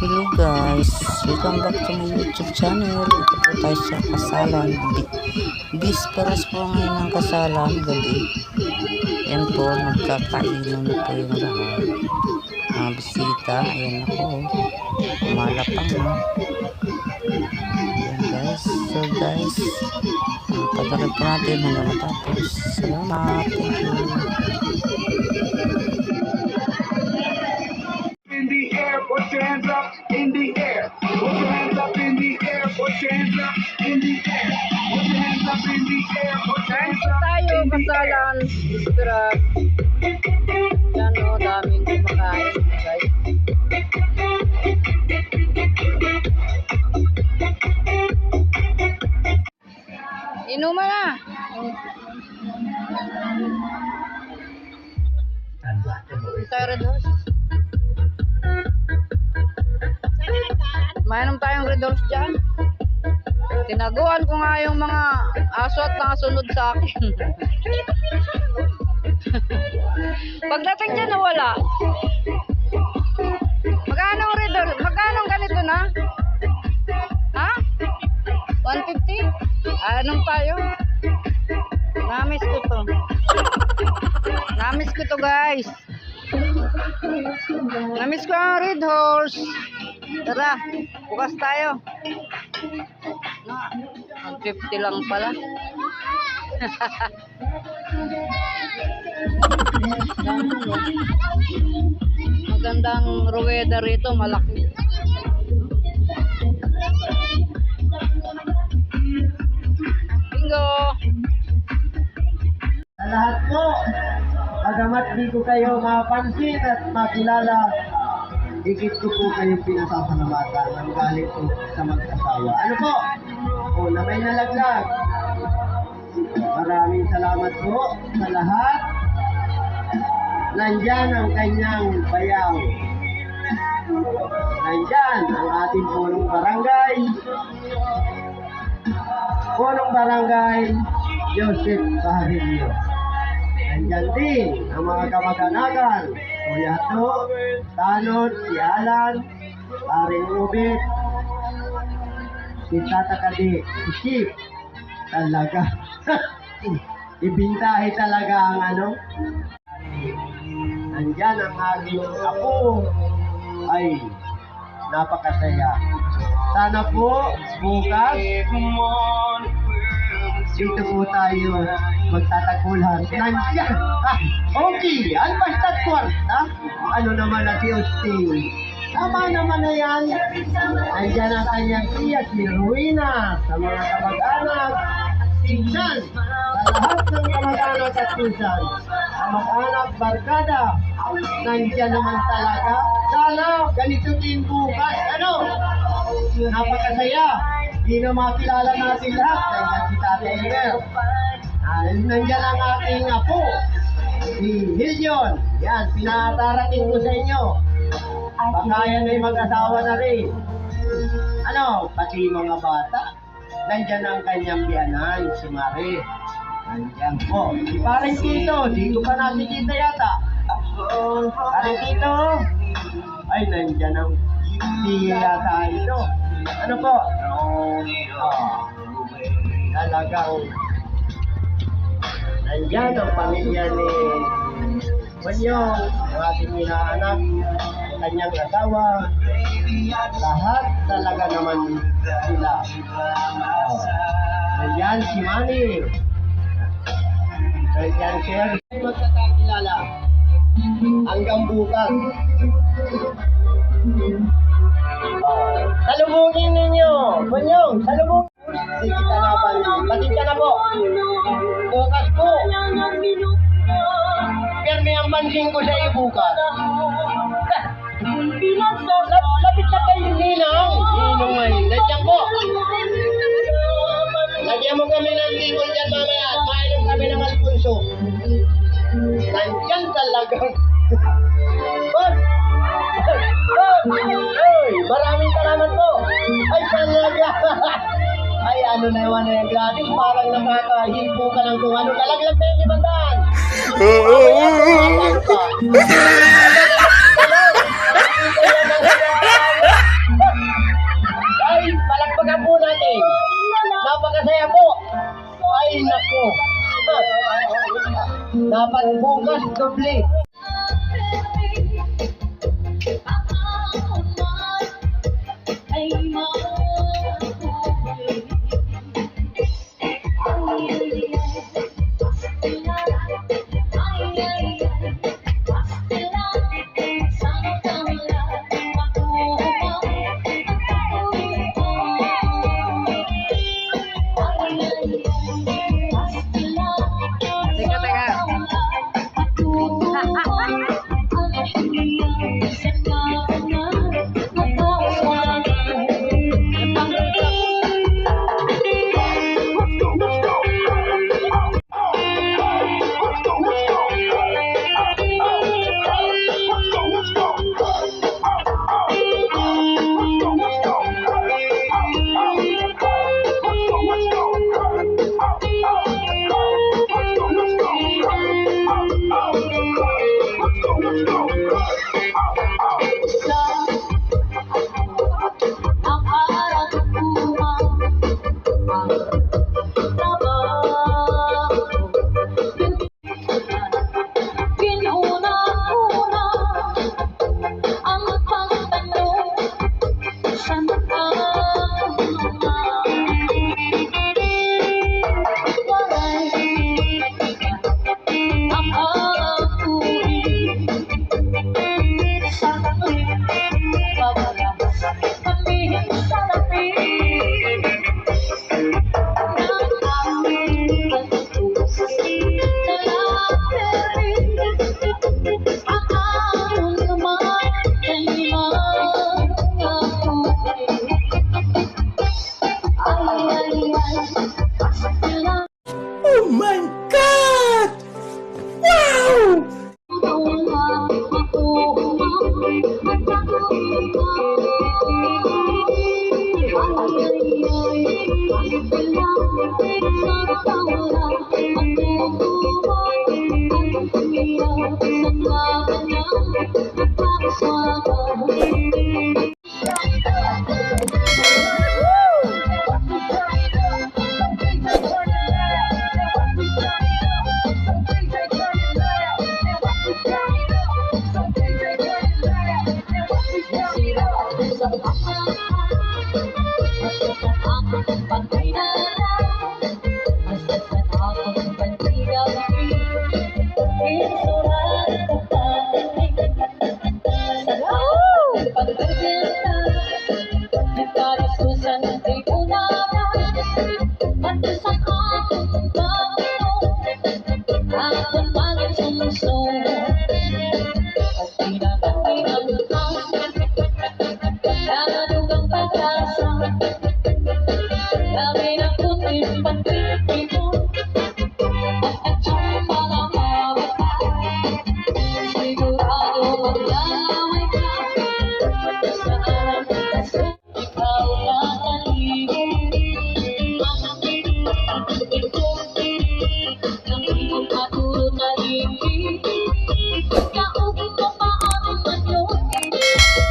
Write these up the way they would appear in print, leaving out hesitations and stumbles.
Hello guys, welcome back to my YouTube channel. Ito po tayo sa kasalan. Bisperas po ngayon ng kasalan, gabi. Yan po, magkakainan na po yung lahat. Mga bisita, ayan ako. Malapang na. Ayan guys, so guys, patagal po natin hanggang matapos. Salamat, thank you. Put your hands up in the air. Put your hands up in the air. Put your hands up in the air. Put your hands up in the air. Put your hands up Tayo kasalan, bisperas. Yan o, daming kumakain, guys. Inuman na. Tayo Red Horse. Mainom tayong Red Horse dyan. Tinaguan ko nga yung mga aso at nakasunod sa akin. Pagdating dyan nawala. Magkano ang Red Horse? Magkano ganito na? Ha? 150? Anong tayo? Namiss ko to. Namiss ko to guys. Namiss ko ang Red Horse. Tara, bukas tayo. 150 lang pala. Magandang ruweda rito, malaki. Bingo! Sa lahat po, bagamat di ko kayo mapansin at makilala, higit ko po kayong pinasasalamatan ng galing po sa mag-asawa. Ano po? O, na may nalaglag. Maraming salamat po sa lahat. Nandyan ang kanyang bayaw. Nandyan ang ating punong barangay. Punong barangay, Joseph Baharilio. Nandyan din ang mga kamag-anakan. Kuya To, Tanod, si Alan, Paring Ubit, si Tata Kadi, si Chip. Talaga. Ibintahe talaga ang ano. Nandyan ang aking apo. Ay, napakasaya. Sana po, bukas, dito po tayo magtatagpulan. Nandiyan! Okay, ang basta't kwarta. Ano naman na si Austin? Tama naman na yan. Nandiyan ang kanyang tiya, si Ruina, sa mga kamag-anak, pinsan, sa lahat ng kamag-anak at pinsan, kamag-anak, barkada, nandiyan naman talaga. Sana, ganito din bukas. Ano? Napakasaya. Hindi na makilala natin lahat. Nandiyan si Tatay Emer. Nandiyan ang ating apo, si Hilyon. Yan, pinatarating ko sa inyo. Baka yan ay mag-asawa na rin. Ano, pati mga bata. Nandiyan ang kanyang biyanan, si Marie. Nandiyan po. Si Paring Tito, di ko pa nakikita yata. Paring Tito, ay nandiyan ang di yata ito. Ano po? Talagang nandiyan ang pamilya ni Banyong, ang ating inaanak, kanyang asawa, lahat talaga naman sila. Nandiyan si Manny. Nandiyan siya. Magkakakilala hanggang bukas. Salubungin ninyo. Banyong, salubungin. Sige ka na ba? Batid ka na po. Bukas po. Permi ang pansin ko sa iyo bukas. Lapit na kayo ninang. Ninong ay. Nandiyan po. Lagyan mo kami ng table dyan mamaya. Mainom kami ng Alfonso. Nandiyan talagang. Boss! Ay, maraming salamat po. Ay, talaga. Ay, ano na naman na yung gratis. Parang nakakahimpo ka ng kung ano. Kalaglag na yung 500. masaya po. Ay, nako. Dapat bukas doble.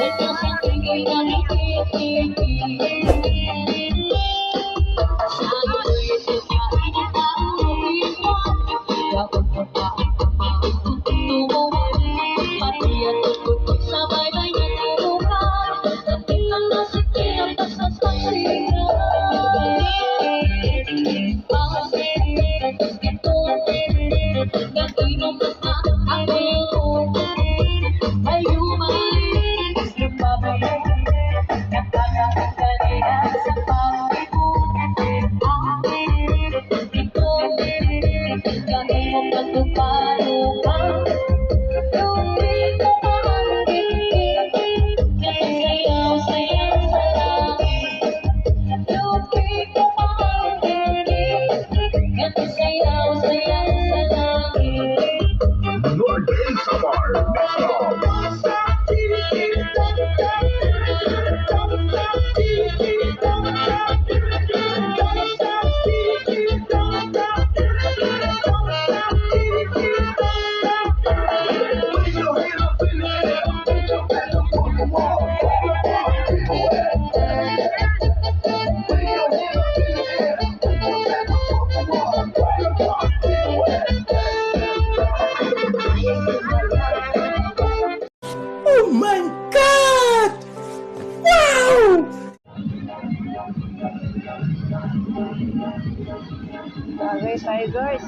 Teka, teka. Bagay tayo guys.